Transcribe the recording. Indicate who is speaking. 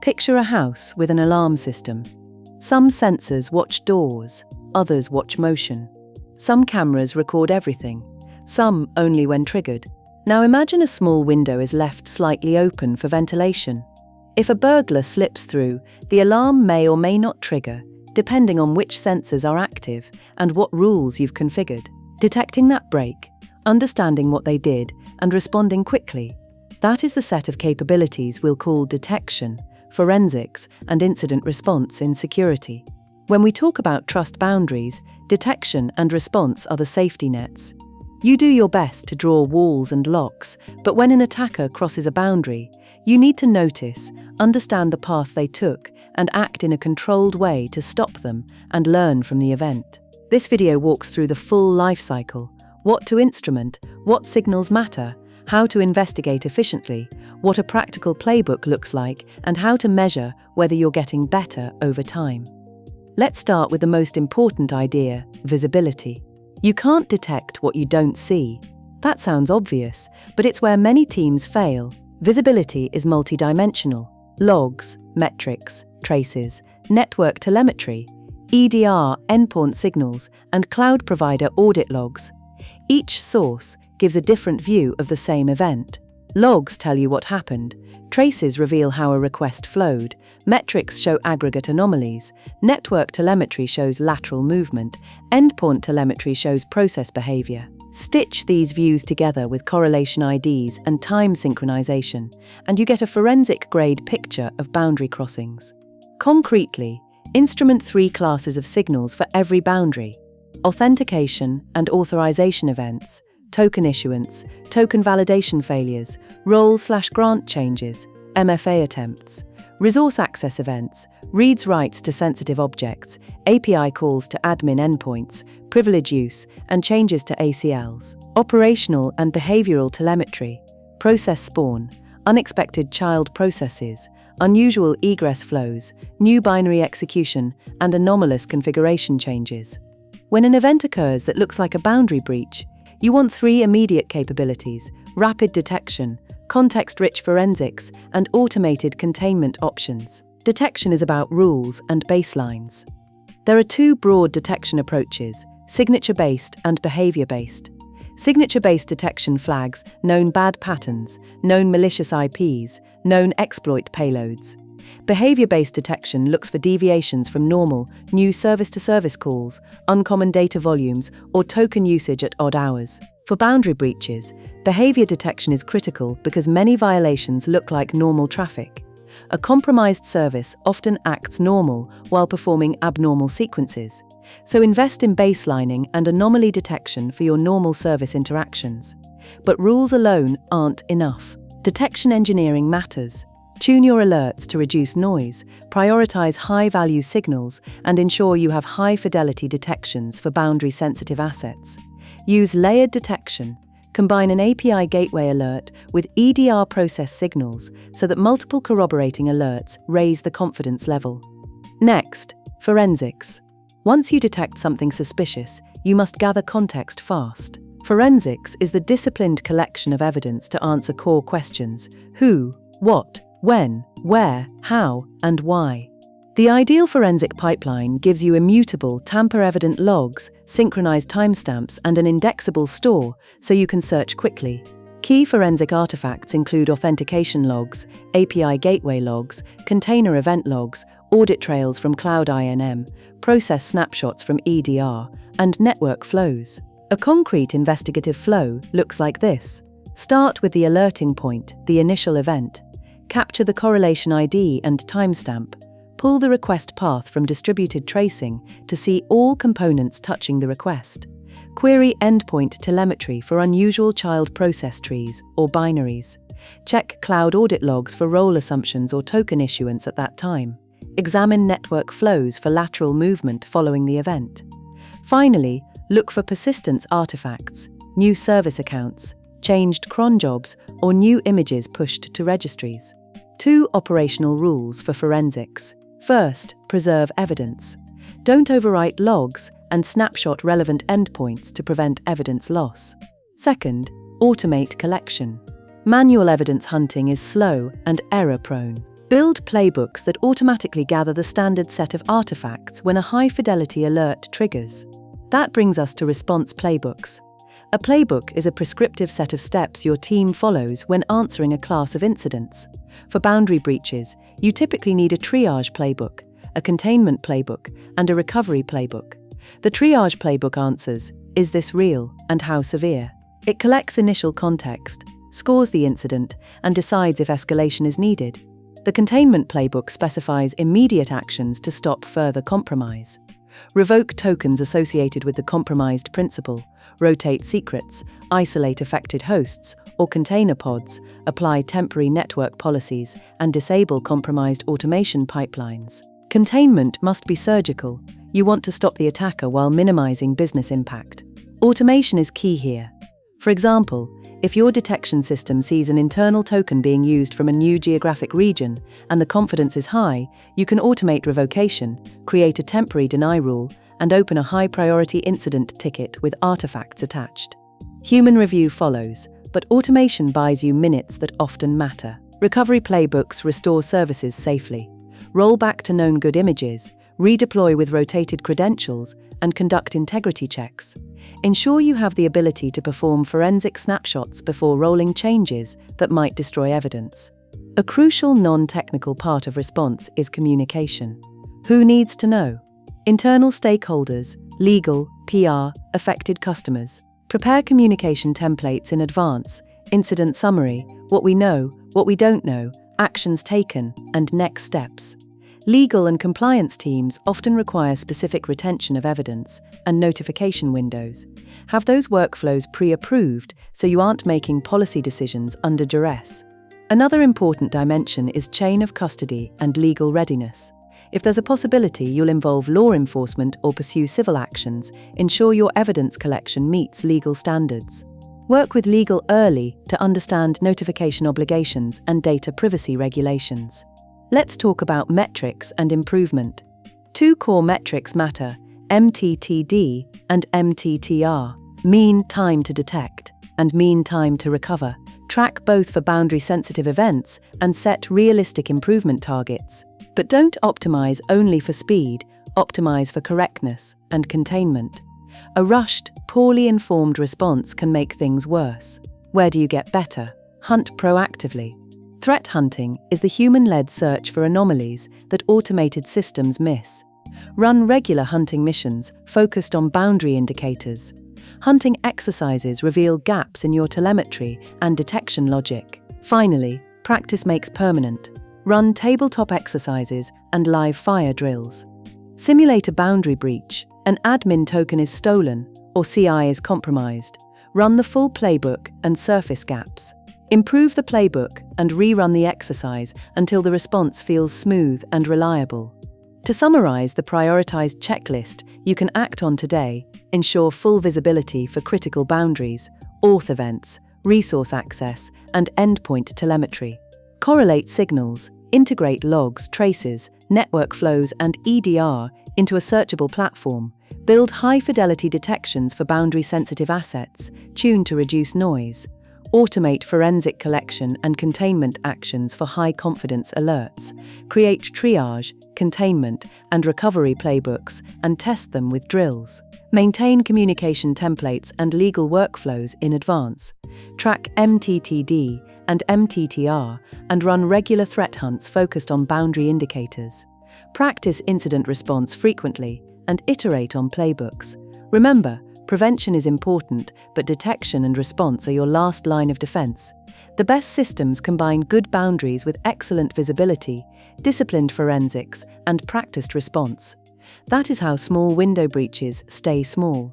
Speaker 1: Picture a house with an alarm system. Some sensors watch doors, others watch motion. Some cameras record everything, some only when triggered. Now imagine a small window is left slightly open for ventilation. If a burglar slips through, the alarm may or may not trigger, depending on which sensors are active and what rules you've configured. Detecting that break, understanding what they did, and responding quickly. That is the set of capabilities we'll call detection, forensics, and incident response in security. When we talk about trust boundaries, detection and response are the safety nets. You do your best to draw walls and locks, but when an attacker crosses a boundary, you need to notice, understand the path they took, and act in a controlled way to stop them and learn from the event. This video walks through the full life cycle: what to instrument, what signals matter, how to investigate efficiently, what a practical playbook looks like, and how to measure whether you're getting better over time. Let's start with the most important idea: visibility. You can't detect what you don't see. That sounds obvious, but it's where many teams fail. Visibility is multidimensional. Logs, metrics, traces, network telemetry, EDR endpoint signals, and cloud provider audit logs. Each source gives a different view of the same event. Logs tell you what happened, traces reveal how a request flowed, metrics show aggregate anomalies, network telemetry shows lateral movement, endpoint telemetry shows process behavior. Stitch these views together with correlation IDs and time synchronization, and you get a forensic-grade picture of boundary crossings. Concretely, instrument 3 classes of signals for every boundary: authentication and authorization events, token issuance, token validation failures, role/grant changes, MFA attempts, resource access events, reads writes to sensitive objects, API calls to admin endpoints, privilege use, and changes to ACLs. Operational and behavioral telemetry, process spawn, unexpected child processes, unusual egress flows, new binary execution, and anomalous configuration changes. When an event occurs that looks like a boundary breach, you want 3 immediate capabilities: rapid detection, context-rich forensics, and automated containment options. Detection is about rules and baselines. There are 2 broad detection approaches: signature-based and behavior-based. Signature-based detection flags known bad patterns, known malicious IPs, known exploit payloads. Behavior-based detection looks for deviations from normal, new service-to-service calls, uncommon data volumes, or token usage at odd hours. For boundary breaches, behavior detection is critical because many violations look like normal traffic. A compromised service often acts normal while performing abnormal sequences. So invest in baselining and anomaly detection for your normal service interactions. But rules alone aren't enough. Detection engineering matters. Tune your alerts to reduce noise, prioritize high-value signals, and ensure you have high-fidelity detections for boundary-sensitive assets. Use layered detection. Combine an API gateway alert with EDR process signals so that multiple corroborating alerts raise the confidence level. Next, forensics. Once you detect something suspicious, you must gather context fast. Forensics is the disciplined collection of evidence to answer core questions: who, what, when, where, how, and why. The ideal forensic pipeline gives you immutable, tamper-evident logs, synchronized timestamps, and an indexable store so you can search quickly. Key forensic artifacts include authentication logs, API gateway logs, container event logs, audit trails from Cloud INM, process snapshots from EDR, and network flows. A concrete investigative flow looks like this. Start with the alerting point, the initial event. Capture the correlation ID and timestamp. Pull the request path from distributed tracing to see all components touching the request. Query endpoint telemetry for unusual child process trees or binaries. Check cloud audit logs for role assumptions or token issuance at that time. Examine network flows for lateral movement following the event. Finally, look for persistence artifacts, new service accounts, changed cron jobs, or new images pushed to registries. 2 operational rules for forensics. First, preserve evidence. Don't overwrite logs and snapshot relevant endpoints to prevent evidence loss. Second, automate collection. Manual evidence hunting is slow and error-prone. Build playbooks that automatically gather the standard set of artifacts when a high-fidelity alert triggers. That brings us to response playbooks. A playbook is a prescriptive set of steps your team follows when answering a class of incidents. For boundary breaches, you typically need a triage playbook, a containment playbook, and a recovery playbook. The triage playbook answers, "Is this real, and how severe?" It collects initial context, scores the incident, and decides if escalation is needed. The containment playbook specifies immediate actions to stop further compromise. Revoke tokens associated with the compromised principal, rotate secrets, isolate affected hosts or container pods, apply temporary network policies, and disable compromised automation pipelines. Containment must be surgical. You want to stop the attacker while minimizing business impact. Automation is key here. For example, if your detection system sees an internal token being used from a new geographic region and the confidence is high, you can automate revocation, create a temporary deny rule, and open a high-priority incident ticket with artifacts attached. Human review follows, but automation buys you minutes that often matter. Recovery playbooks restore services safely. Roll back to known good images, redeploy with rotated credentials, and conduct integrity checks. Ensure you have the ability to perform forensic snapshots before rolling changes that might destroy evidence. A crucial non-technical part of response is communication. Who needs to know? Internal stakeholders, legal, PR, affected customers. Prepare communication templates in advance, incident summary, what we know, what we don't know, actions taken, and next steps. Legal and compliance teams often require specific retention of evidence and notification windows. Have those workflows pre-approved so you aren't making policy decisions under duress. Another important dimension is chain of custody and legal readiness. If there's a possibility you'll involve law enforcement or pursue civil actions, ensure your evidence collection meets legal standards. Work with legal early to understand notification obligations and data privacy regulations. Let's talk about metrics and improvement. Two core metrics matter, MTTD and MTTR, mean time to detect and mean time to recover. Track both for boundary-sensitive events and set realistic improvement targets. But don't optimize only for speed, optimize for correctness and containment. A rushed, poorly informed response can make things worse. Where do you get better? Hunt proactively. Threat hunting is the human-led search for anomalies that automated systems miss. Run regular hunting missions focused on boundary indicators. Hunting exercises reveal gaps in your telemetry and detection logic. Finally, practice makes permanent. Run tabletop exercises and live fire drills. Simulate a boundary breach, an admin token is stolen, or CI is compromised. Run the full playbook and surface gaps. Improve the playbook and rerun the exercise until the response feels smooth and reliable. To summarize the prioritized checklist you can act on today, ensure full visibility for critical boundaries, auth events, resource access, and endpoint telemetry. Correlate signals, integrate logs, traces, network flows, and EDR into a searchable platform. Build high-fidelity detections for boundary-sensitive assets, tuned to reduce noise. Automate forensic collection and containment actions for high-confidence alerts. Create triage, containment, and recovery playbooks and test them with drills. Maintain communication templates and legal workflows in advance. Track MTTD and MTTR and run regular threat hunts focused on boundary indicators. Practice incident response frequently and iterate on playbooks. Remember, prevention is important, but detection and response are your last line of defense. The best systems combine good boundaries with excellent visibility, disciplined forensics, and practiced response. That is how small window breaches stay small.